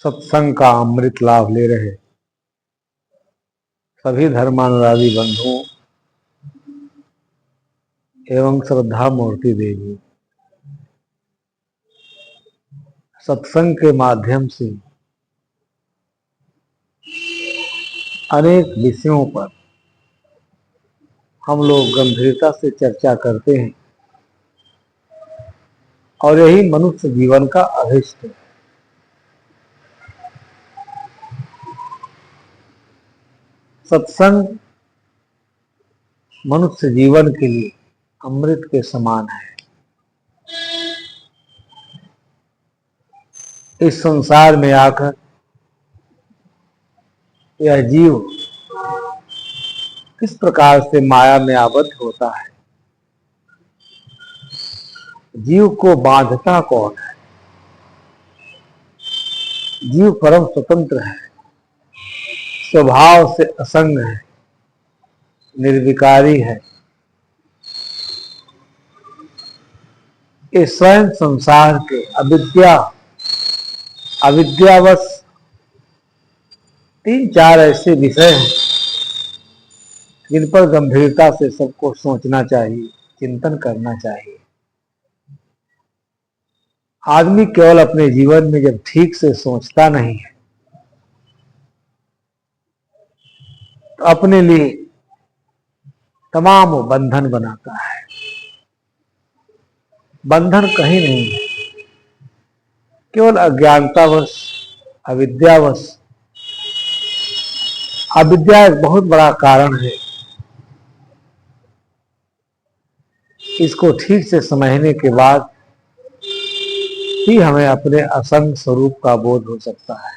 सत्संग का अमृत लाभ ले रहे सभी धर्मानुरागी बंधुओं एवं श्रद्धा मूर्ति देवी, सत्संग के माध्यम से अनेक विषयों पर हम लोग गंभीरता से चर्चा करते हैं और यही मनुष्य जीवन का अभिष्ट है। सत्संग मनुष्य जीवन के लिए अमृत के समान है। इस संसार में आकर यह जीव किस प्रकार से माया में आबद्ध होता है, जीव को बांधता कौन है? जीव परम स्वतंत्र है, स्वभाव से असंग है, निर्विकारी है। इस स्वयं संसार के अविद्यावश 3-4 ऐसे विषय हैं जिन पर गंभीरता से सबको सोचना चाहिए, चिंतन करना चाहिए। आदमी केवल अपने जीवन में जब ठीक से सोचता नहीं है तो अपने लिए तमाम बंधन बनाता है। बंधन कहीं नहीं है, केवल अज्ञानतावश, अविद्यावश। अविद्या एक बहुत बड़ा कारण है। इसको ठीक से समझने के बाद ही हमें अपने असंग स्वरूप का बोध हो सकता है,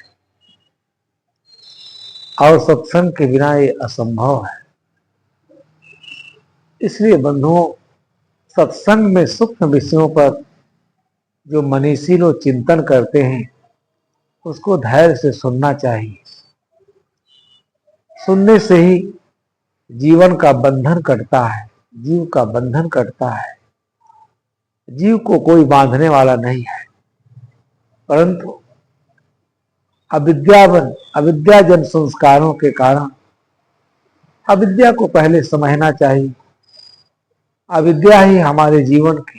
और सत्संग के बिना ये असंभव है। इसलिए बंधुओं, सत्संग में सूक्ष्म विषयों पर जो मनीषी लोग चिंतन करते हैं उसको धैर्य से सुनना चाहिए। सुनने से ही जीवन का बंधन कटता है, जीव का बंधन कटता है। जीव को कोई बांधने वाला नहीं है, परंतु अविद्याजन संस्कारों के कारण अविद्या को पहले समझना चाहिए। अविद्या ही हमारे जीवन के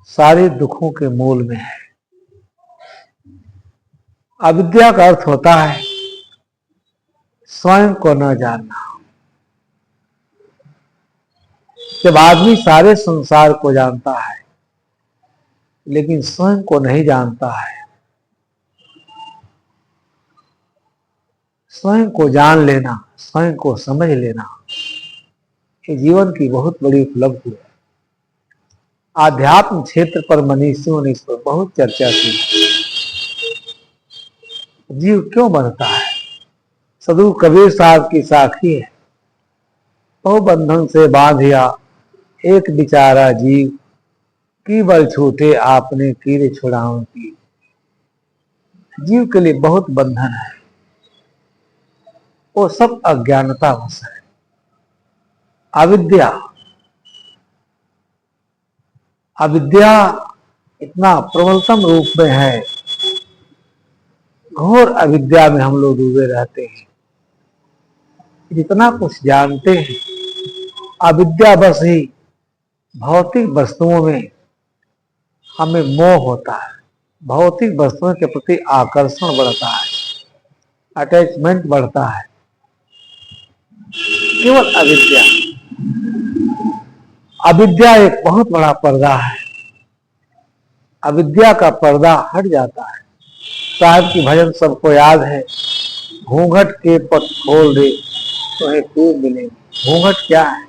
सारे दुखों के मूल में है। अविद्या का अर्थ होता है स्वयं को न जानना। जब आदमी सारे संसार को जानता है लेकिन स्वयं को नहीं जानता है, स्वयं को जान लेना, स्वयं को समझ लेना, ये जीवन की बहुत बड़ी उपलब्धि है। आध्यात्म क्षेत्र पर मनीषियों ने इस पर बहुत चर्चा की। जीव क्यों बनता है? सदगुरु कबीर साहब की साखी है, बहु बंधन से बांधिया एक बिचारा जीव, की बल छूटे आपने कीरे छुड़ाऊं की। जीव के लिए बहुत बंधन है, वो सब अज्ञानता वश है। अविद्या इतना प्रबलतम रूप में है, घोर अविद्या में हम लोग डूबे रहते हैं। जितना कुछ जानते हैं अविद्या बस ही भौतिक वस्तुओं में हमें मोह होता है, भौतिक वस्तुओं के प्रति आकर्षण बढ़ता है, अटैचमेंट बढ़ता है। केवल अविद्या एक बहुत बड़ा पर्दा है। अविद्या का पर्दा हट जाता है। साहब की भजन सबको याद है, घूंघट के पट खोल दे तो खूब मिले। घूंघट क्या है?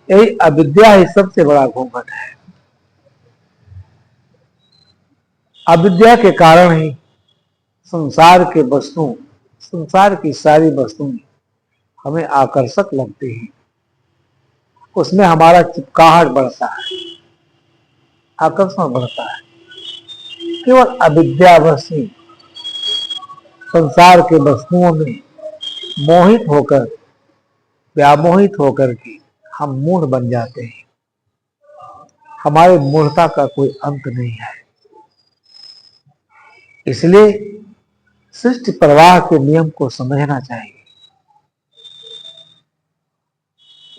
यही अविद्या ही सबसे बड़ा घूंघट है। अविद्या के कारण ही संसार के वस्तु, संसार की सारी वस्तुएं हमें आकर्षक लगती हैं, उसमें हमारा चिपकाहट बढ़ता है, आकर्षण बढ़ता है। केवल अविद्यावश ही संसार के वस्तुओं में मोहित होकर, व्यामोहित होकर के हम मूढ़ बन जाते हैं। हमारे मूढ़ता का कोई अंत नहीं है। इसलिए सृष्टि प्रवाह के नियम को समझना चाहिए।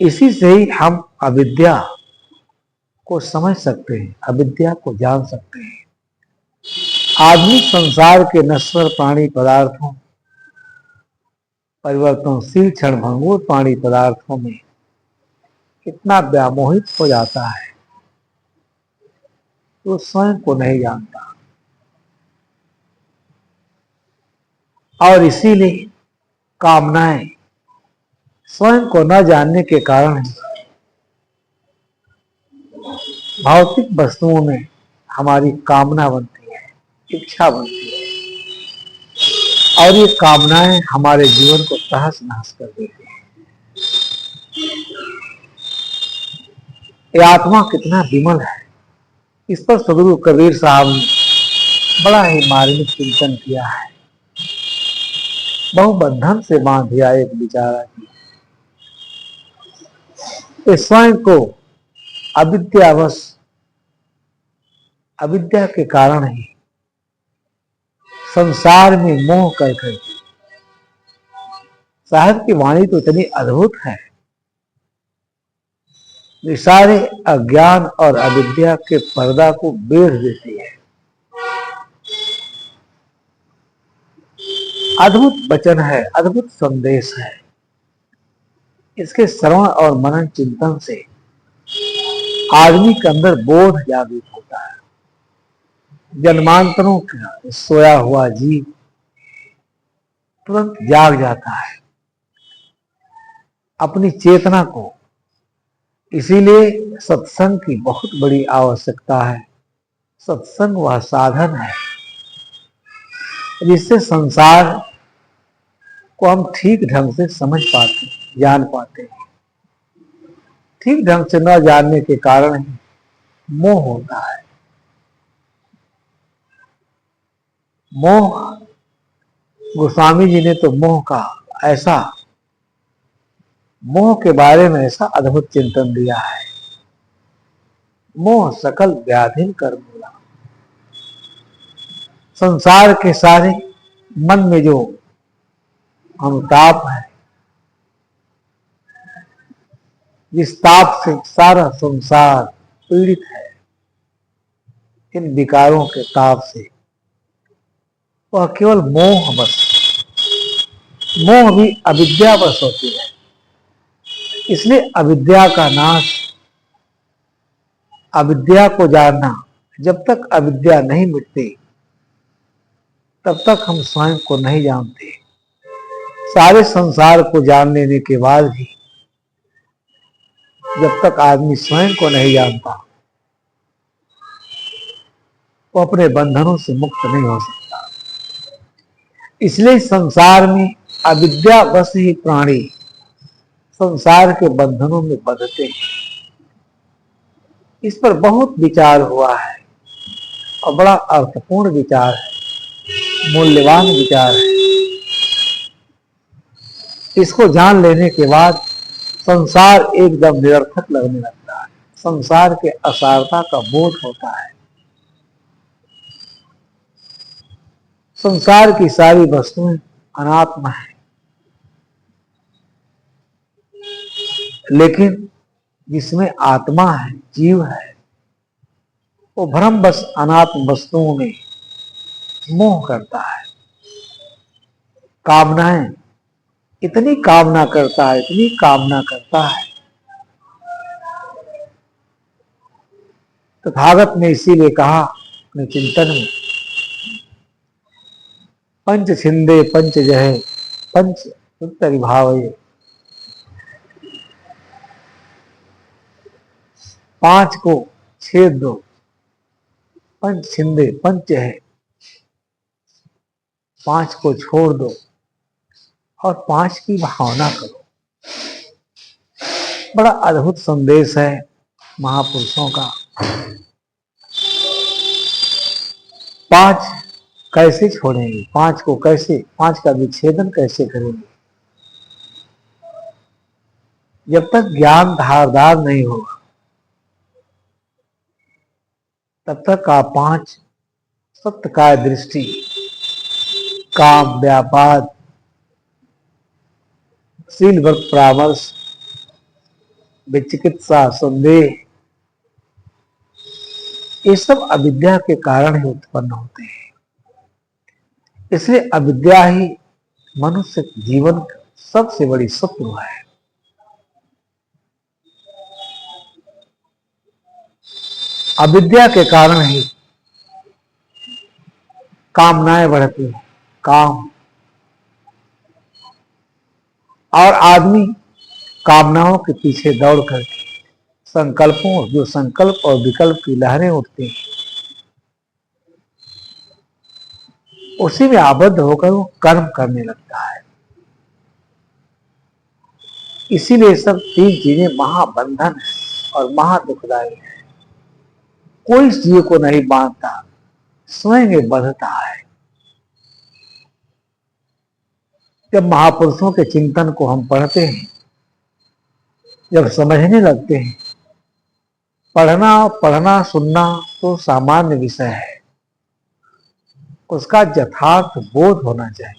इसी से ही हम अविद्या को समझ सकते हैं, अविद्या को जान सकते हैं। आधुनिक संसार के नश्वर प्राणी पदार्थों, परिवर्तनशील क्षणभंगुर प्राणी पदार्थों में कितना व्यामोहित हो जाता है तो स्वयं को नहीं जानता। और इसीलिए कामनाएं स्वयं को न जानने के कारण भौतिक वस्तुओं में हमारी कामना बनती है, इच्छा बनती है, और ये कामनाएं हमारे जीवन को तहस नहस कर देती हैं। ये आत्मा कितना विमल है, इस पर सदगुरु कबीर साहब ने बड़ा ही मार्मिक चिंतन किया है। बहुबंधन से बांधिया एक बिचारा की, स्वयं को अविद्यावश, अविद्या के कारण ही संसार में मोह कर करके, साहब की वाणी तो इतनी अद्भुत है, ये सारे अज्ञान और अविद्या के पर्दा को बेड़ देती है। अद्भुत वचन है, अद्भुत संदेश है। इसके श्रवण और मनन चिंतन से आदमी के अंदर बोध जागृत होता है। जन्मांतरों का सोया हुआ जीव तुरंत जाग जाता है अपनी चेतना को। इसीलिए सत्संग की बहुत बड़ी आवश्यकता है। सत्संग वह साधन है जिससे संसार को हम ठीक ढंग से समझ पाते, जान पाते हैं। ठीक ढंग से न जानने के कारण ही मोह होता है। मोह, गोस्वामी जी ने तो मोह का ऐसा, मोह के बारे में ऐसा अद्भुत चिंतन दिया है। मोह सकल व्याधिन कर मूला। संसार के सारे मन में जो अनुताप है, जिस ताप से सारा संसार पीड़ित है, इन विकारों के ताप से, वह केवल मोह बस, मोह भी अविद्या बस होती है। इसलिए अविद्या का नाश, अविद्या को जानना, जब तक अविद्या नहीं मिटती तब तक हम स्वयं को नहीं जानते। सारे संसार को जान लेने के बाद भी जब तक आदमी स्वयं को नहीं जानता वो अपने बंधनों से मुक्त नहीं हो सकता। इसलिए संसार में अविद्या बस ही प्राणी संसार के बंधनों में बंधते हैं। इस पर बहुत विचार हुआ है और बड़ा अर्थपूर्ण विचार है, मूल्यवान विचार है। इसको जान लेने के बाद संसार एकदम निरर्थक लगने लगता है। संसार के असारता का बोध होता है। संसार की सारी वस्तुएं अनात्मा है, लेकिन जिसमें आत्मा है, जीव है, वो भ्रम बस अनात्म वस्तुओं में मोह करता है। कामनाएं, इतनी कामना करता है, इतनी कामना करता है। तथागत ने इसीलिए कहा अपने चिंतन में, पंच छिंदे पंच जहे पंच उत्तरी भावे। 5 को छेद दो, पंच छिंदे पंच है, 5 को छोड़ दो और 5 की भावना करो। बड़ा अद्भुत संदेश है महापुरुषों का। 5 कैसे छोड़ेंगे, 5 को कैसे, 5 का विच्छेदन कैसे करेंगे? जब तक ज्ञान धारदार नहीं होगा तब तक आप 5 सत्य का दृष्टि, काम, व्यापार, शील, व्रत, परामर्श, विचिकित्सा, संदेह, ये सब अविद्या के कारण ही उत्पन्न होते हैं। इसलिए अविद्या ही मनुष्य जीवन की सबसे बड़ी शत्रु है। अविद्या के कारण ही कामनाएं बढ़ती हैं, काम, और आदमी कामनाओं के पीछे दौड़ करके संकल्पों, जो संकल्प और विकल्प की लहरें उठती हैं, उसी में आबद्ध होकर वो कर्म करने लगता है। इसीलिए सब तीन चीजें महाबंधन है और महादुखदायी है। कोई इस जीव को नहीं बांधता, स्वयं ये बंधता है। जब महापुरुषों के चिंतन को हम पढ़ते हैं, जब समझने लगते हैं, पढ़ना सुनना तो सामान्य विषय है, उसका यथार्थ बोध होना चाहिए,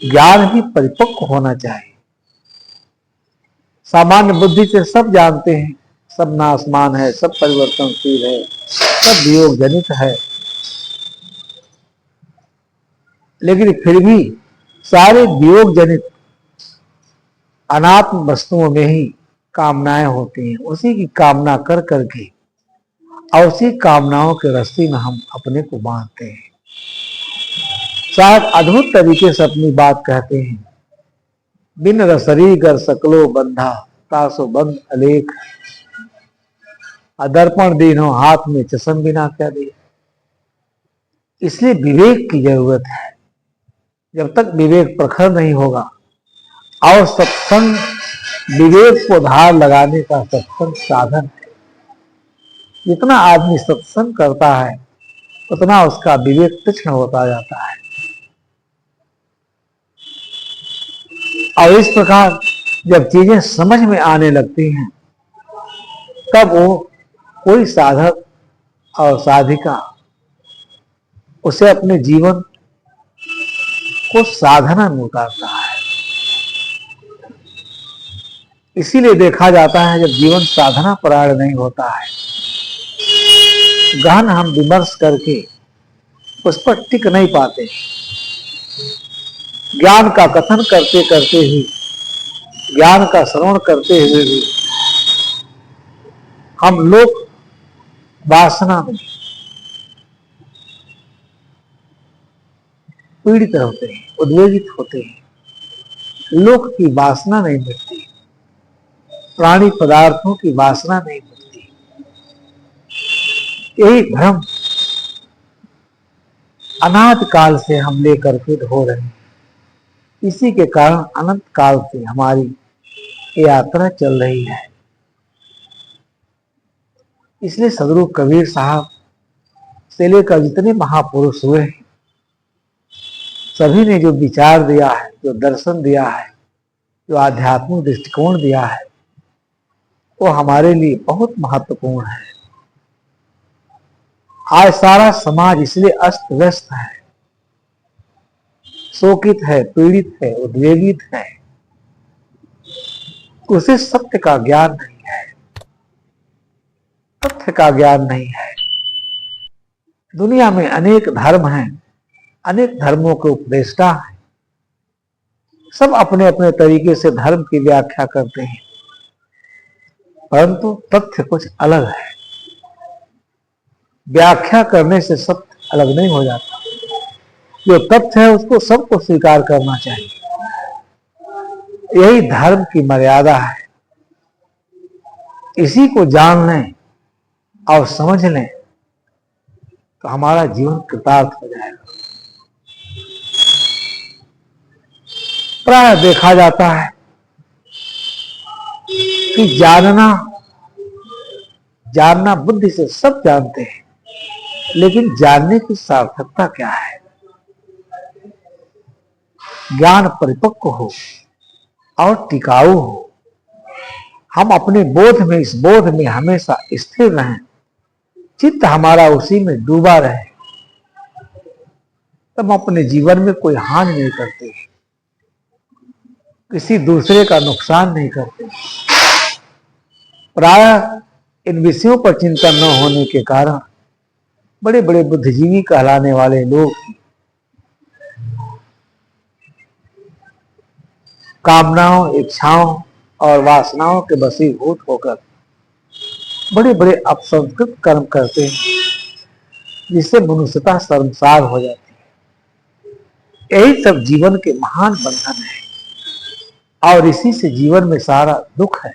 ज्ञान भी परिपक्व होना चाहिए। सामान्य बुद्धि से सब जानते हैं, सब नासमान है, सब परिवर्तनशील है, सब वियोग जनित है, लेकिन फिर भी सारे वियोग जनित अनात्म वस्तुओं में ही कामनाएं होती हैं। उसी की कामना कर करके और उसी कामनाओं के रस्सी में हम अपने को बांधते हैं। शायद अद्भुत तरीके से अपनी बात कहते हैं, बिन रसरी कर सकलो बंधा तासो बंद अलेख, दर्पण दीनो हाथ में चश्म बिना क्या दे। इसलिए विवेक की जरूरत है। जब तक विवेक प्रखर नहीं होगा, और सत्संग विवेक को धार लगाने का सत्संग साधन है। जितना आदमी सत्संग करता है उतना उसका विवेक तीक्ष्ण होता जाता है। और इस प्रकार जब चीजें समझ में आने लगती हैं, तब वो कोई साधक और साधिका उसे अपने जीवन को साधना में उतारता है। इसीलिए देखा जाता है, जब जीवन साधना परायण नहीं होता है, गहन हम विमर्श करके उस पर टिक नहीं पाते। ज्ञान का कथन करते करते ही, ज्ञान का श्रवण करते हुए भी हम लोग वासना में पीड़ित होते हैं, उद्वेलित होते हैं। लोक की वासना नहीं मिटती, प्राणी पदार्थों की वासना नहीं मिटती। यही भ्रम अनादि काल से हम लेकर के हो रहे हैं। इसी के कारण अनंत काल से हमारी यात्रा चल रही है। इसलिए सदगुरु कबीर साहब से लेकर जितने महापुरुष हुए हैं, सभी ने जो विचार दिया है, जो दर्शन दिया है, जो आध्यात्मिक दृष्टिकोण दिया है, वो हमारे लिए बहुत महत्वपूर्ण है। आज सारा समाज इसलिए अस्त व्यस्त है, शोकित है, पीड़ित है, उद्वेलित है। उसे सत्य का ज्ञान नहीं है, तथ्य का ज्ञान नहीं है। दुनिया में अनेक धर्म हैं, अनेक धर्मों के उपदेष्टा हैं, सब अपने अपने तरीके से धर्म की व्याख्या करते हैं, परंतु तथ्य कुछ अलग है। व्याख्या करने से सत्य अलग नहीं हो जाता। जो तथ्य है उसको सबको स्वीकार करना चाहिए। यही धर्म की मर्यादा है। इसी को जान लें और समझ लें तो हमारा जीवन कृतार्थ हो जाएगा। प्राय देखा जाता है कि जानना बुद्धि से सब जानते हैं, लेकिन जानने की सार्थकता क्या है? ज्ञान परिपक्व हो और टिकाऊ हो। हम अपने बोध में, इस बोध में हमेशा स्थिर रहें, चित्त हमारा उसी में डूबा रहे, तब अपने जीवन में कोई हानि नहीं करते, किसी दूसरे का नुकसान नहीं करते। प्रायः इन विषयों पर चिंतन न होने के कारण बड़े बड़े बुद्धिजीवी कहलाने वाले लोग कामनाओं, इच्छाओं और वासनाओं के वशीभूत होकर बड़े बड़े अपसंस्कृत कर्म करते हैं, जिससे मनुष्यता शर्मसार हो जाती है। यही सब जीवन के महान बंधन है और इसी से जीवन में सारा दुख है।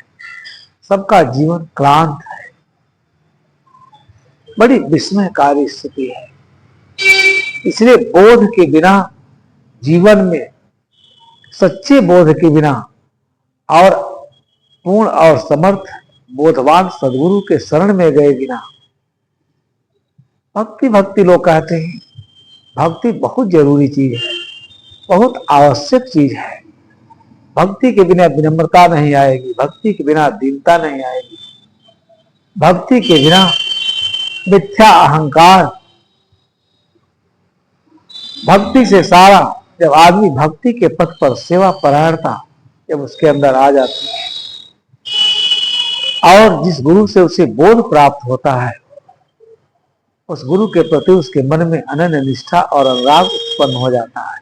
सबका जीवन क्लांत है, बड़ी विस्मयकारी स्थिति है। इसलिए बोध के बिना जीवन में, सच्चे बोध के बिना और पूर्ण और समर्थ बोधवान सदगुरु के शरण में गए बिना, भक्ति लोग कहते हैं, भक्ति बहुत जरूरी चीज है, बहुत आवश्यक चीज है। भक्ति के बिना विनम्रता नहीं आएगी, भक्ति के बिना दीनता नहीं आएगी, भक्ति के बिना मिथ्या अहंकार, भक्ति से सारा, जब आदमी भक्ति के पथ पर सेवा परायणता जब उसके अंदर आ जाती है और जिस गुरु से उसे बोध प्राप्त होता है, उस गुरु के प्रति उसके मन में अनन्य निष्ठा और अनुराग उत्पन्न हो जाता है।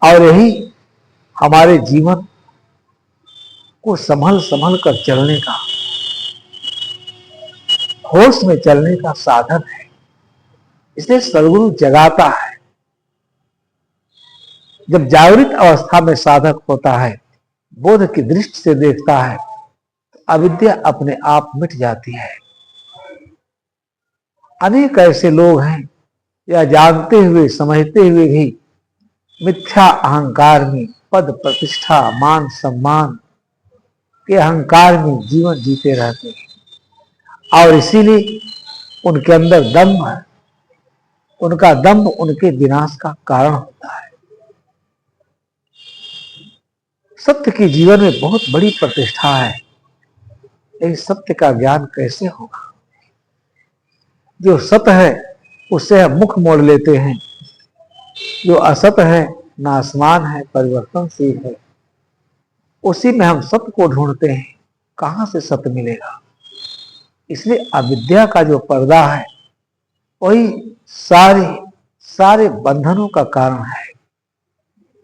और यही हमारे जीवन को संभल संभल कर चलने का, होश में चलने का साधन है। इसलिए सदगुरु जगाता है। जब जागृत अवस्था में साधक होता है, बोध की दृष्टि से देखता है, तो अविद्या अपने आप मिट जाती है। अनेक ऐसे लोग हैं या जानते हुए समझते हुए भी मिथ्या अहंकार में, पद प्रतिष्ठा, मान सम्मान के अहंकार में जीवन जीते रहते हैं और इसीलिए उनके अंदर दम्भ है। उनका दम्भ उनके विनाश का कारण होता है। सत्य की जीवन में बहुत बड़ी प्रतिष्ठा है, लेकिन सत्य का ज्ञान कैसे होगा? जो सत्य है उससे हम मुख मोड़ लेते हैं, जो असत है, नासमान है, परिवर्तनशील है, उसी में हम सत्य को ढूंढते हैं। कहां से सत्य मिलेगा? इसलिए अविद्या का जो पर्दा है वही सारे बंधनों का कारण है।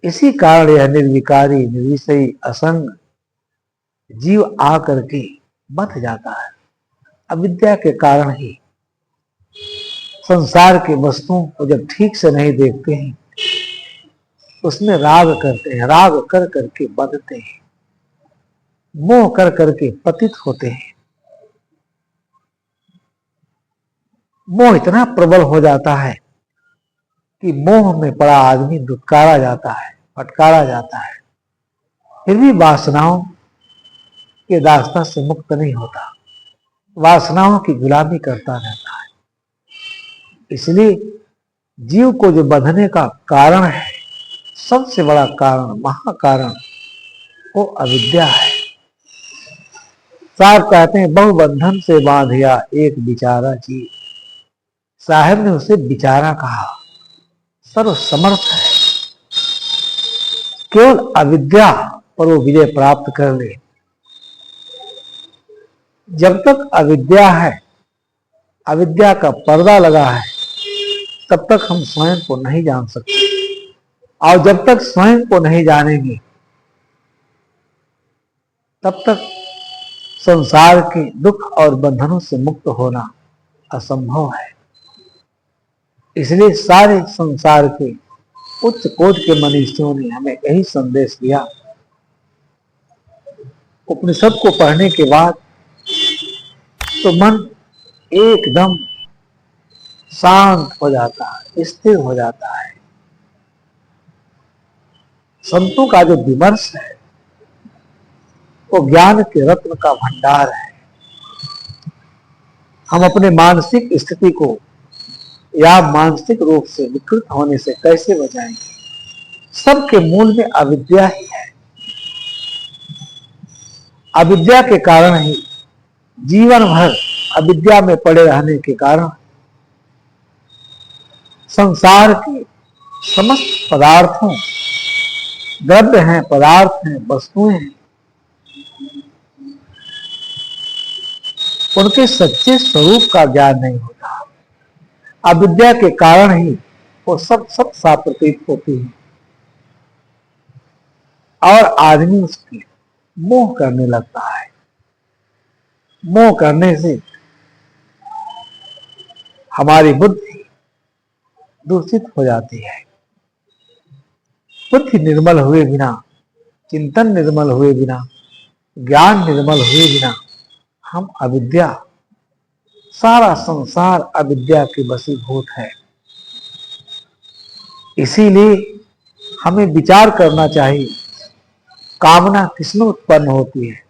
इसी कारण यह निर्विकारी, निर्विषयी, असंग जीव आकर के बंध जाता है। अविद्या के कारण ही संसार के वस्तुओं को जब ठीक से नहीं देखते हैं, उसमें राग करते हैं, राग कर करके बंधते हैं, मोह कर करके पतित होते हैं। मोह इतना प्रबल हो जाता है कि मोह में पड़ा आदमी दुत्कारा जाता है, फटकारा जाता है, फिर भी वासनाओं के दास्ता से मुक्त नहीं होता, वासनाओं की गुलामी करता रहता है। इसलिए जीव को जो बंधने का कारण है, सबसे बड़ा कारण, महाकारण, वो अविद्या है। साहब कहते हैं, बहु बंधन से बांधिया एक बिचारा जीव। साहब ने उसे बिचारा कहा। सर्व समर्थ है, केवल अविद्या पर वो विजय प्राप्त कर ले। जब तक अविद्या है, अविद्या का पर्दा लगा है, तब तक हम स्वयं को नहीं जान सकते। और जब तक स्वयं को नहीं जानेंगे, तब तक संसार के दुख और बंधनों से मुक्त होना असंभव है। इसलिए सारे संसार के उच्च कोटि के मनीषियों ने हमें यही संदेश दिया। उपनिषद को पढ़ने के बाद तो मन एकदम शांत हो जाता है, स्थिर हो जाता है। संतों का जो विमर्श है वो ज्ञान के रत्न का भंडार है। हम अपने मानसिक स्थिति को या मानसिक रूप से विकृत होने से कैसे बचाएंगे? सबके मूल में अविद्या ही है। अविद्या के कारण ही, जीवन भर अविद्या में पड़े रहने के कारण संसार के समस्त पदार्थों, द्रव्य हैं, पदार्थ हैं, वस्तुएं हैं, उनके सच्चे स्वरूप का ज्ञान नहीं होता। अविद्या के कारण ही वो सब सब सा प्रतीत होती है और आदमी उसकी मोह करने लगता है। मोह करने से हमारी बुद्धि दूषित हो जाती है। बुद्धि निर्मल हुए बिना, चिंतन निर्मल हुए बिना, ज्ञान निर्मल हुए बिना हम अविद्या, सारा संसार अविद्या के वशीभूत है। इसीलिए हमें विचार करना चाहिए, कामना किसमें उत्पन्न होती है,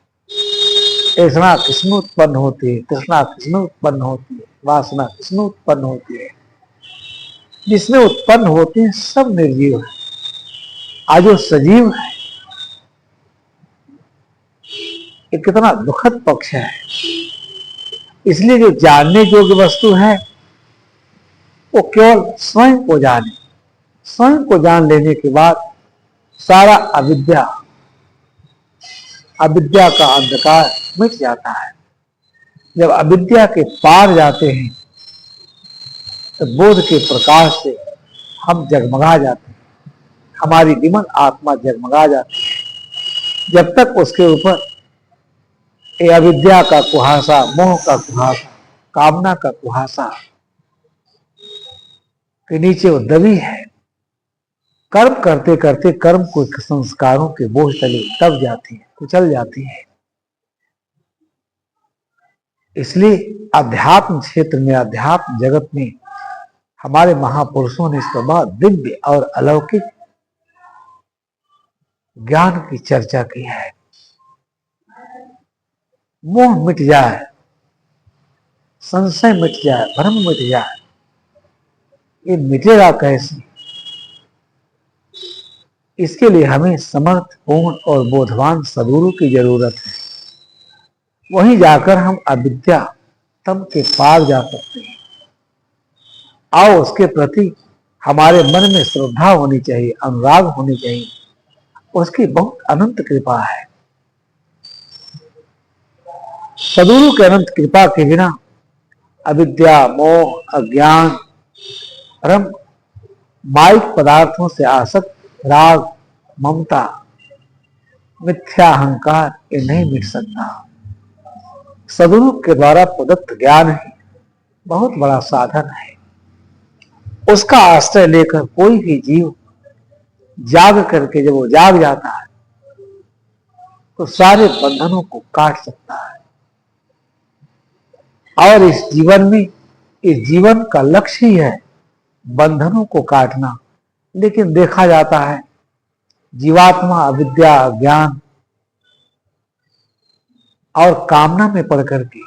ऐसा किसमें उत्पन्न होती है, तृष्णा किसमें उत्पन्न होती है, वासना किसमें उत्पन्न होती है। जिसमें उत्पन्न होती है सब निर्जीव है। आज जो सजीव है ये कितना दुखद पक्ष है। इसलिए जो जानने योग्य वस्तु है वो केवल स्वयं को जाने। स्वयं को जान लेने के बाद सारा अविद्या, अविद्या का अंधकार मिट जाता है। जब अविद्या के पार जाते हैं तो बोध के प्रकाश से हम जगमगा जाते हैं, हमारी विमल आत्मा जगमगा जाती है। जब तक उसके ऊपर ये अविद्या का कुहासा, मोह का कुहासा, कामना का कुहासा के नीचे वो दबी है, कर्म करते करते कर्म को संस्कारों के बोझ तले दब जाती है, कुचल जाती है। इसलिए अध्यात्म क्षेत्र में, अध्यात्म जगत में हमारे महापुरुषों ने इस पर बहुत दिव्य और अलौकिक ज्ञान की चर्चा की है। मोह मिट जाए, संशय मिट जाए, भ्रम मिट जाए। ये मिटेगा कैसे? इसके लिए हमें समर्थ, पूर्ण और बोधवान सद्गुरु की जरूरत है। वहीं जाकर हम अविद्या तम के पार जा सकते हैं। आओ उसके प्रति हमारे मन में श्रद्धा होनी चाहिए, अनुराग होनी चाहिए। उसकी बहुत अनंत कृपा है। सद्गुरु के अनंत कृपा के बिना अविद्या, मोह, अज्ञान, भ्रम, माइक पदार्थों से आसक्त, राग, ममता, मिथ्या अहंकार ये नहीं मिट सकता। सद्गुरु के द्वारा प्रदत्त ज्ञान ही बहुत बड़ा साधन है। उसका आश्रय लेकर कोई भी जीव जाग करके, जब वो जाग जाता है तो सारे बंधनों को काट सकता है। और इस जीवन में, इस जीवन का लक्ष्य ही है बंधनों को काटना। लेकिन देखा जाता है जीवात्मा अविद्या, ज्ञान और कामना में पड़ करके,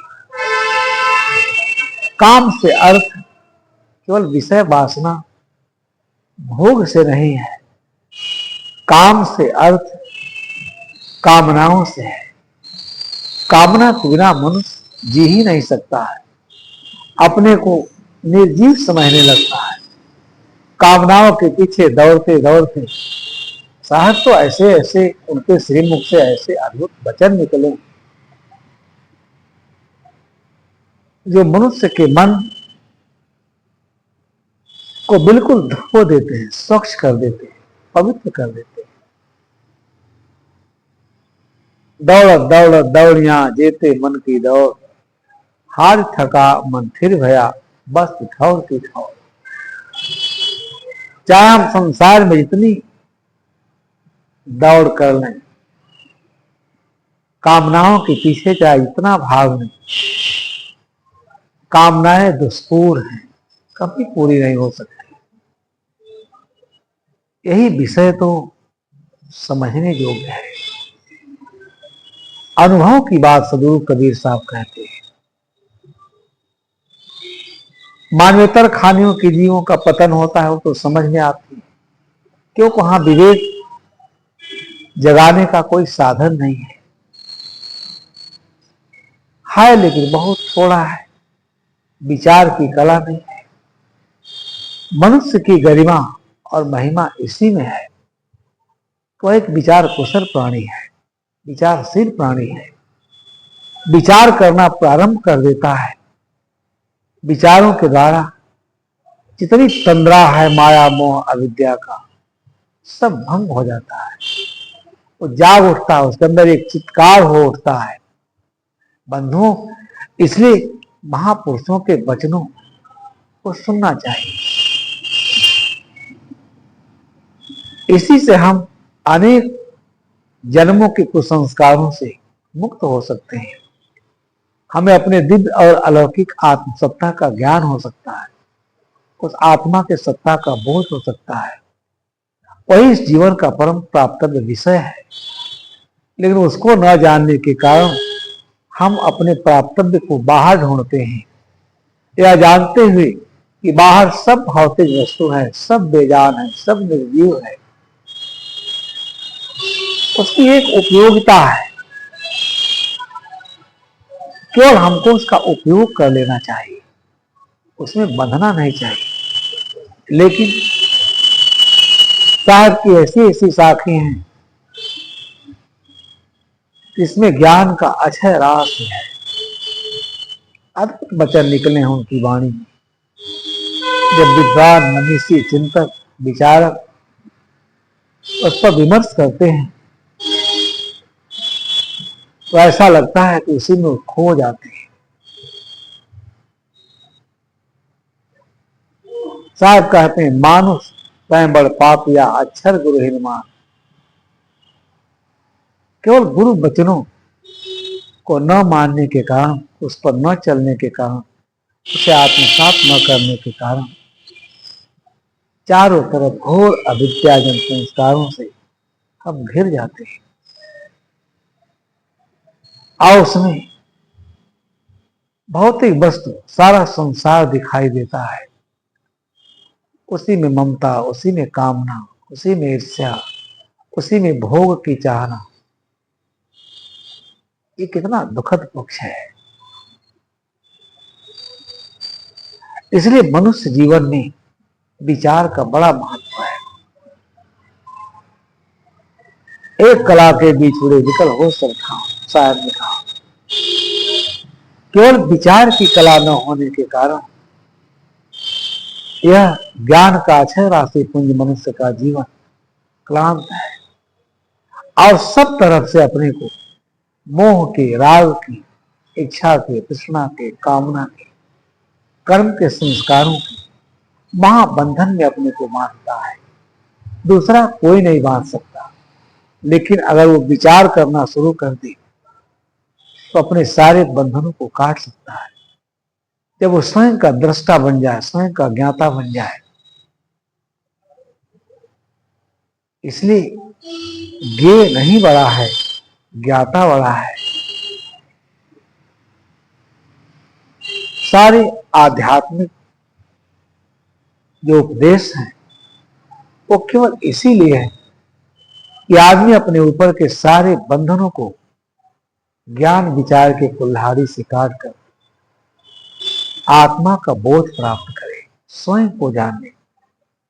काम से अर्थ केवल विषय वासना भोग से नहीं है, काम से अर्थ कामनाओं से है। कामना के बिना मनुष्य जी ही नहीं सकता है, अपने को निर्जीव समझने लगता है। कामनाओं के पीछे दौड़ते दौड़ते साहब तो ऐसे ऐसे उनके श्रीमुख से ऐसे अद्भुत वचन निकले जो मनुष्य के मन को बिल्कुल धो देते हैं, स्वच्छ कर देते हैं, पवित्र कर देते हैं। दौड़ दौड़ दौड़िया जेते मन की दौड़, हार थका मन फिर भया, बस ठौर की ठौर। चाहे हम संसार में जितनी दौड़ कर लें, कामनाओं के पीछे चाहे इतना भाग लें, कामनाएं दुष्पूर हैं, कभी पूरी नहीं हो सकती। यही विषय तो समझने योग्य है। अनुभव की बात सद्गुरु कबीर साहब कहते हैं। मानवेतर खानियों के जीवों का पतन होता है वो तो समझ में आती है, क्योंकि वहां विवेक जगाने का कोई साधन नहीं है। लेकिन बहुत थोड़ा है, विचार की कला नहीं है। मनुष्य की गरिमा और महिमा इसी में है। वह एक विचार कुशल प्राणी है, विचारशील प्राणी है, विचार करना प्रारंभ कर देता है। विचारों के द्वारा जितनी तंद्रा है माया मोह अविद्या का, सब भंग हो जाता है। वो जाग उठता है, उसके अंदर एक चित्कार हो उठता है। बंधुओं, इसलिए महापुरुषों के वचनों को सुनना चाहिए। इसी से हम अनेक जन्मों के कुसंस्कारों से मुक्त हो सकते हैं। हमें अपने दिव्य और अलौकिक आत्मसत्ता का ज्ञान हो सकता है, उस आत्मा के सत्ता का बोध हो सकता है। वही इस जीवन का परम प्राप्तव्य विषय है। लेकिन उसको न जानने के कारण हम अपने प्राप्तव्य को बाहर ढूंढते हैं, या जानते हुए कि बाहर सब भौतिक वस्तु है, सब बेजान है, सब निर्जीव है। उसकी एक उपयोगिता है, केवल हमको उसका उपयोग कर लेना चाहिए, उसमें बंधना नहीं चाहिए। लेकिन साहब की ऐसी ऐसी शाखें हैं जिसमें ज्ञान का अक्षय रास है। अद्भुत वचन निकले हैं उनकी वाणी में। जब विद्वान मनीषी चिंतक विचारक उस पर विमर्श करते हैं तो ऐसा लगता है कि उसी में खो जाते हैं। साहब कहते हैं, मानुष स्वयं बड़ पाप या अक्षर गुरु हिमान। केवल गुरु वचनों को न मानने के कारण, उस पर न चलने के कारण, उसे आत्मसात न करने के कारण चारों तरफ घोर अविद्याजन संस्कारों से हम घिर जाते हैं। और उसमें भौतिक वस्तु सारा संसार दिखाई देता है। उसी में ममता, उसी में कामना, उसी में ईर्ष्या, उसी में भोग की चाहना। ये कितना दुखद पक्ष है। इसलिए मनुष्य जीवन में विचार का बड़ा महत्व है। एक कला के बीच उड़े विकल हो सकता हूं, साहब ने कहा। केवल विचार की कला न होने के कारण यह ज्ञान का अक्षय राशि पुंज मनुष्य का जीवन क्लांत है, और सब तरफ से अपने को मोह के, राग की, इच्छा के, तृष्णा के, कामना के, कर्म के, संस्कारों के महाबंधन में अपने को बांधता है। दूसरा कोई नहीं बांध सकता। लेकिन अगर वो विचार करना शुरू कर दे तो अपने सारे बंधनों को काट सकता है। जब वो स्वयं का दृष्टा बन जाए, स्वयं का ज्ञाता बन जाए। इसलिए ज्ञेय नहीं बड़ा है, ज्ञाता बड़ा है। सारे आध्यात्मिक जो उपदेश हैं वो केवल इसीलिए है कि आदमी अपने ऊपर के सारे बंधनों को ज्ञान विचार के कुल्हाड़ी से काटकर आत्मा का बोध प्राप्त करे, स्वयं को जानने।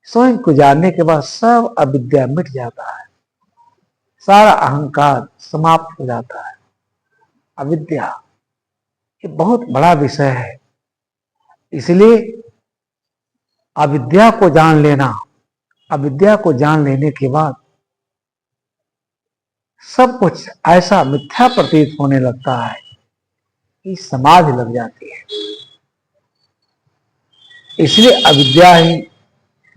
स्वयं को जानने के बाद सब अविद्या मिट जाता है, सारा अहंकार समाप्त हो जाता है। अविद्या ये बहुत बड़ा विषय है। इसलिए अविद्या को जान लेना, अविद्या को जान लेने के बाद सब कुछ ऐसा मिथ्या प्रतीत होने लगता है कि समाधि लग जाती है। इसलिए अविद्या ही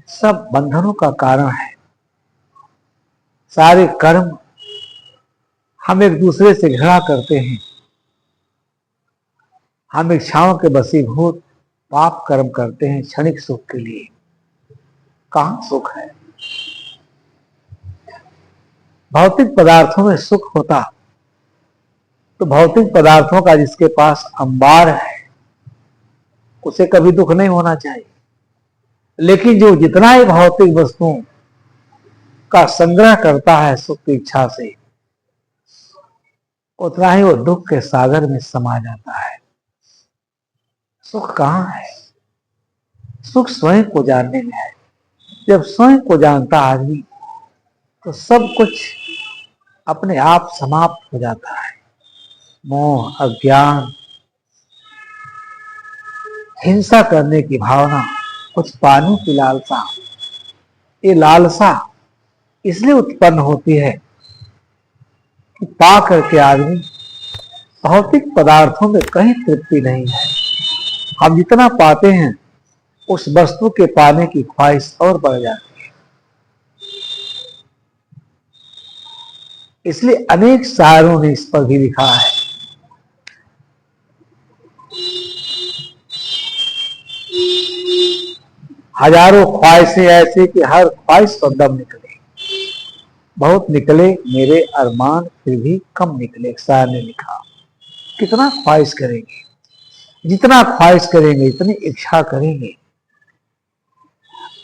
सब बंधनों का कारण है। सारे कर्म हम एक दूसरे से घृणा करते हैं। हम इच्छाओं के वशीभूत पाप कर्म करते हैं क्षणिक सुख के लिए। कहां सुख है? भौतिक पदार्थों में सुख होता तो भौतिक पदार्थों का जिसके पास अंबार है उसे कभी दुख नहीं होना चाहिए। लेकिन जो जितना ही भौतिक वस्तुओं का संग्रह करता है सुख की इच्छा से, उतना ही वो दुख के सागर में समा जाता है। सुख कहां है? सुख स्वयं को जानने में है। जब स्वयं को जानता आदमी तो सब कुछ अपने आप समाप्त हो जाता है। मोह, अज्ञान, हिंसा करने की भावना, कुछ पाने की लालसा, ये लालसा इसलिए उत्पन्न होती है कि पा करके आदमी भौतिक पदार्थों में कहीं तृप्ति नहीं है। हम जितना पाते हैं उस वस्तु के पाने की ख्वाहिश और बढ़ जाती है। इसलिए अनेक शायरों ने इस पर भी लिखा है। हजारों ख्वाहिशें ऐसे कि हर ख्वाहिश पर दम निकले, बहुत निकले मेरे अरमान फिर भी कम निकले, शायर ने लिखा। कितना ख्वाहिश करेंगे, जितना ख्वाहिश करेंगे, इतनी इच्छा करेंगे,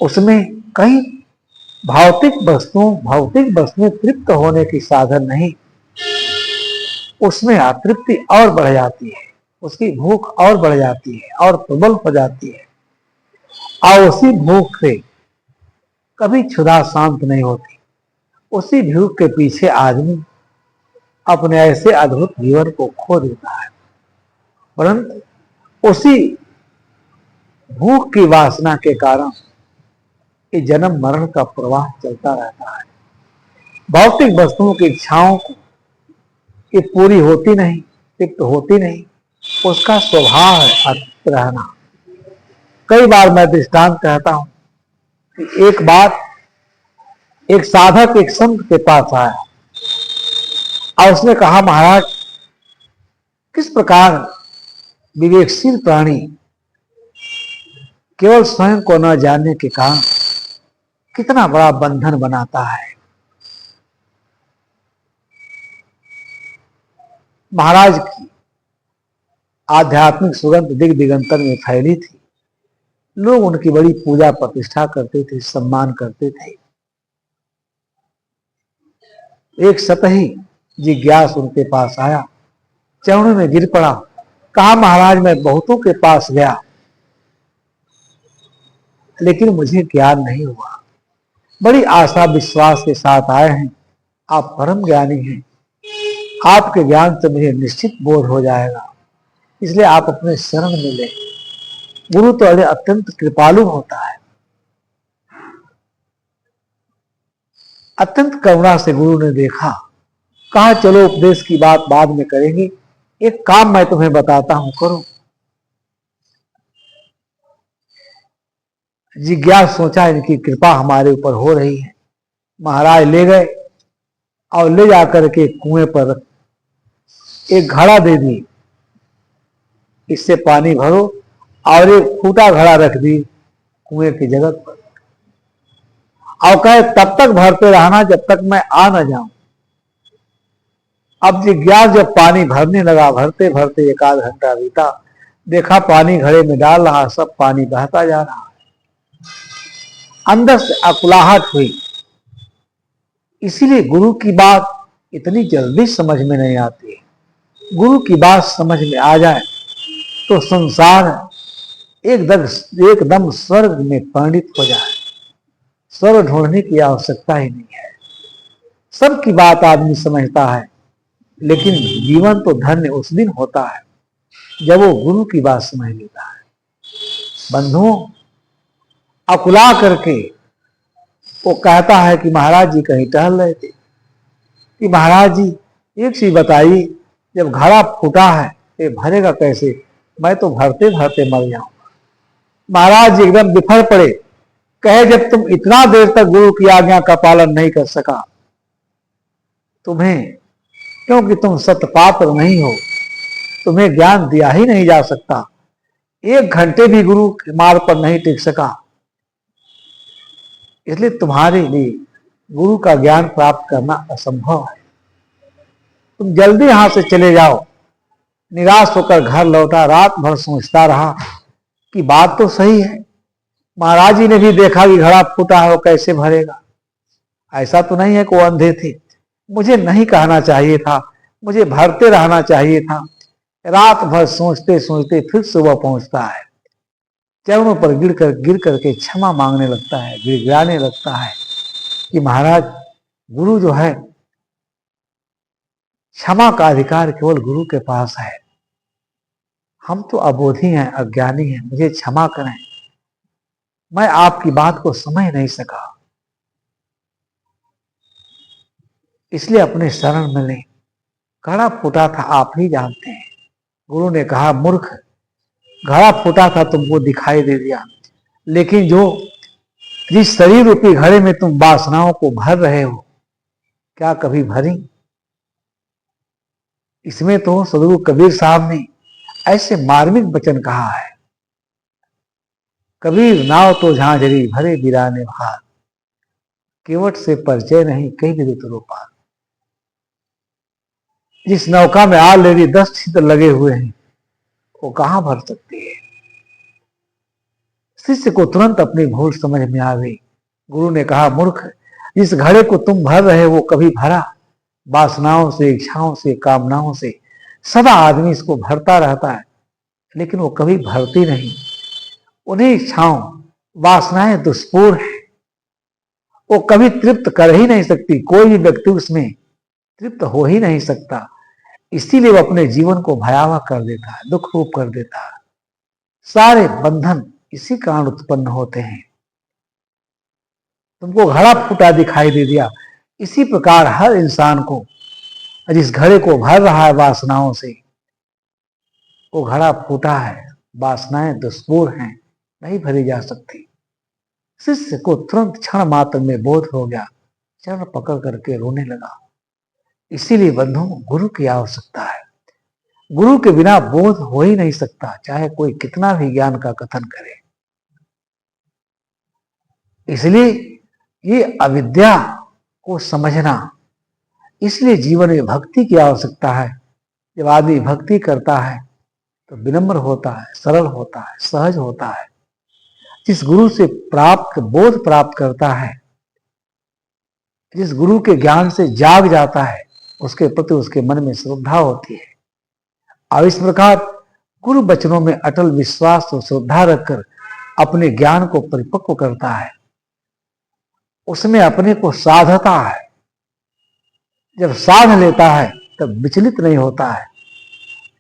उसमें कहीं भौतिक वस्तुएं तृप्त होने की साधन नहीं, उसमें अतृप्ति और बढ़ जाती है, उसकी भूख और बढ़ जाती है और प्रबल हो जाती है। और उसी भूख से कभी क्षुधा शांत नहीं होती। उसी भूख के पीछे आदमी अपने ऐसे अद्भुत जीवन को खो देता है, परंतु उसी भूख की वासना के कारण ये जन्म मरण का प्रवाह चलता रहता है। भौतिक वस्तुओं की इच्छाओं को ये पूरी होती नहीं, तृप्त होती नहीं, उसका स्वभाव है अतृप्त रहना। कई बार मैं दृष्टांत कहता हूं कि एक बार एक साधक एक संत के पास आया और उसने कहा, महाराज, किस प्रकार विवेकशील प्राणी केवल स्वयं को न जानने के कारण कितना बड़ा बंधन बनाता है। महाराज की आध्यात्मिक सुगंध दिग दिगंतर में फैली थी। लोग उनकी बड़ी पूजा प्रतिष्ठा करते थे, सम्मान करते थे। एक सतही जिज्ञास उनके पास आया, चरणों में गिर पड़ा, कहा, महाराज, मैं बहुतों के पास गया लेकिन मुझे ज्ञान नहीं हुआ। बड़ी आशा विश्वास के साथ आए हैं, आप परम ज्ञानी हैं, आपके ज्ञान से मुझे निश्चित बोध हो जाएगा, इसलिए आप अपने शरण में लें। गुरु तो अत्यंत कृपालु होता है। अत्यंत करुणा से गुरु ने देखा, कहा, चलो उपदेश की बात बाद में करेंगे, एक काम मैं तुम्हें बताता हूं, करो। जिज्ञास सोचा, इनकी कृपा हमारे ऊपर हो रही है। महाराज ले गए और ले जाकर के कुएं पर एक घड़ा दे दी, इससे पानी भरो, और एक फूटा घड़ा रख दी कुएं की जगह पर, और कहे तब तक भरते रहना जब तक मैं आ न जाऊं। अब जिज्ञास जब पानी भरने लगा, भरते भरते एक आध घंटा बीता, देखा पानी घड़े में डाल रहा, सब पानी बहता जा रहा है। अंदर से अकुलाहट हुई। इसीलिए गुरु की बात इतनी जल्दी समझ में नहीं आती है। गुरु की बात समझ में आ जाए तो संसार एकदम स्वर्ग में परिणित हो जाए। स्वर्ग ढूंढने की आवश्यकता ही नहीं है। सबकी बात आदमी समझता है, लेकिन जीवन तो धन्य उस दिन होता है जब वो गुरु की बात समझ लेता है। बंधुओं, अकुला करके वो कहता है कि महाराज जी कहीं टहल रहे थे, कि महाराज जी एक चीज बताइए, जब घड़ा फूटा है ये भरेगा कैसे, मैं तो भरते भरते मर जाऊंगा। महाराज जी एकदम बिफर पड़े, कहे, जब तुम इतना देर तक गुरु की आज्ञा का पालन नहीं कर सका, तुम्हें, क्योंकि तुम सतपात्र नहीं हो, तुम्हें ज्ञान दिया ही नहीं जा सकता। एक घंटे भी गुरु के मार्ग पर नहीं टिक सका, इसलिए तुम्हारे लिए गुरु का ज्ञान प्राप्त करना असंभव है। तुम जल्दी यहां से चले जाओ। निराश होकर घर लौटा, रात भर सोचता रहा कि बात तो सही है, महाराज जी ने भी देखा कि घड़ा फूटा है, वो कैसे भरेगा। ऐसा तो नहीं है कि वो अंधे थे। मुझे नहीं कहना चाहिए था, मुझे भरते रहना चाहिए था। रात भर सोचते सोचते फिर सुबह पहुंचता है। चरणों पर गिर करके क्षमा मांगने लगता है, गिड़गिड़ाने लगता है कि महाराज, गुरु जो है, क्षमा का अधिकार केवल गुरु के पास है। हम तो अबोधी हैं, अज्ञानी हैं, मुझे क्षमा करें, मैं आपकी बात को समझ नहीं सका, इसलिए अपने शरण में ले। घड़ा फूटा था आप ही जानते हैं। गुरु ने कहा, मूर्ख, घड़ा फूटा था तुमको दिखाई दे दिया, लेकिन जिस शरीर रूपी घड़े में तुम वासनाओं को भर रहे हो, क्या कभी भरी? इसमें तो सदगुरु कबीर साहब ने ऐसे मार्मिक वचन कहा है, कबीर नाव तो झांझरी भरे बिराने भार, केवट से परिचय नहीं कहीं विद्युत रूपार। जिस नौका में ऑलरेडी 10 छिद्र लगे हुए हैं, वो कहां भर सकती है? शिष्य को तुरंत अपनी भूल समझ में आ गई। गुरु ने कहा, मूर्ख, जिस घड़े को तुम भर रहे हो वो कभी भरा? वासनाओं से, इच्छाओं से, कामनाओं से सदा आदमी इसको भरता रहता है, लेकिन वो कभी भरती नहीं। उन्हें इच्छाओं, वासनाएं दुष्पूर है, वो कभी तृप्त कर ही नहीं सकती। कोई भी व्यक्ति उसमें तृप्त हो ही नहीं सकता। इसीलिए वो अपने जीवन को भयावह कर देता है, दुख रूप कर देता है। सारे बंधन इसी कारण उत्पन्न होते हैं। तुमको घड़ा फूटा दिखाई दे दिया, इसी प्रकार हर इंसान को, जिस घड़े को भर रहा है वासनाओं से, वो घड़ा फूटा है, वासनाएं दुष्पूर हैं, नहीं भरी जा सकती। शिष्य को तुरंत क्षण मात्र में बोध हो गया, चरण पकड़ करके रोने लगा। इसीलिए बंधु, गुरु की आवश्यकता है। गुरु के बिना बोध हो ही नहीं सकता, चाहे कोई कितना भी ज्ञान का कथन करे। इसलिए ये अविद्या को समझना, इसलिए जीवन में भक्ति की आवश्यकता है। जब आदमी भक्ति करता है तो विनम्र होता है, सरल होता है, सहज होता है। जिस गुरु से प्राप्त बोध प्राप्त करता है, जिस गुरु के ज्ञान से जाग जाता है, उसके प्रति उसके मन में श्रद्धा होती है। और इस प्रकार गुरु वचनों में अटल विश्वास और श्रद्धा रखकर अपने ज्ञान को परिपक्व करता है, उसमें अपने को साधता है। जब साध लेता है तब विचलित नहीं होता है।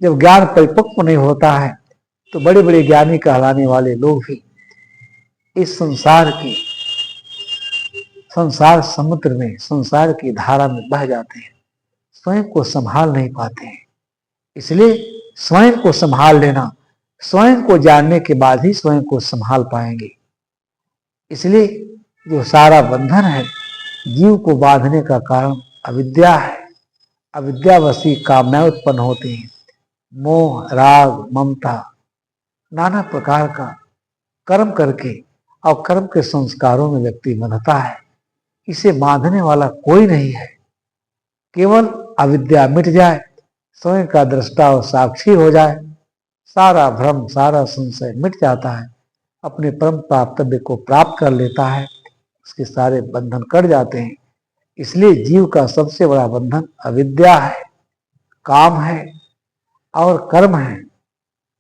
जब ज्ञान परिपक्व नहीं होता है तो बड़े बड़े ज्ञानी कहलाने वाले लोग भी इस संसार समुद्र में, संसार की धारा में बह जाते हैं, स्वयं को संभाल नहीं पाते हैं। इसलिए स्वयं को संभाल लेना, स्वयं को जानने के बाद ही स्वयं को संभाल पाएंगे। इसलिए जो सारा बंधन है, जीव को बांधने का कारण अविद्या है। अविद्यावशी कामनाएं उत्पन्न होती हैं, मोह, राग, ममता, नाना प्रकार का कर्म करके और कर्म के संस्कारों में व्यक्ति बंधता है। इसे बांधने वाला कोई नहीं है। केवल अविद्या मिट जाए, स्वयं का दृष्टा और साक्षी हो जाए, सारा भ्रम, सारा संशय मिट जाता है, अपने परम प्राप्तव्य को प्राप्त कर लेता है, उसके सारे बंधन कट जाते हैं। इसलिए जीव का सबसे बड़ा बंधन अविद्या है, काम है और कर्म है,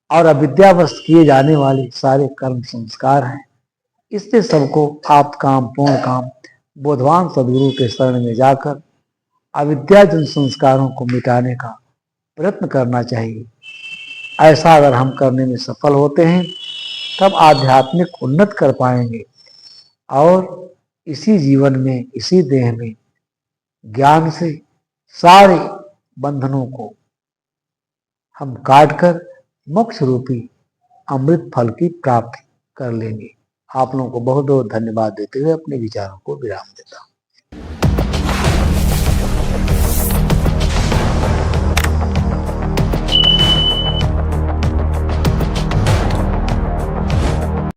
और अविद्यावश किए जाने वाले सारे कर्म संस्कार हैं। इससे सबको आप काम, पूर्ण काम, बोधवान सदगुरु के शरण में जाकर अविद्याजन संस्कारों को मिटाने का प्रयत्न करना चाहिए। ऐसा अगर हम करने में सफल होते हैं तब आध्यात्मिक उन्नत कर पाएंगे, और इसी जीवन में, इसी देह में ज्ञान से सारे बंधनों को हम काटकर मोक्ष रूपी अमृत फल की प्राप्ति कर लेंगे। आप लोगों को बहुत बहुत धन्यवाद देते हुए अपने विचारों को विराम देता हूं।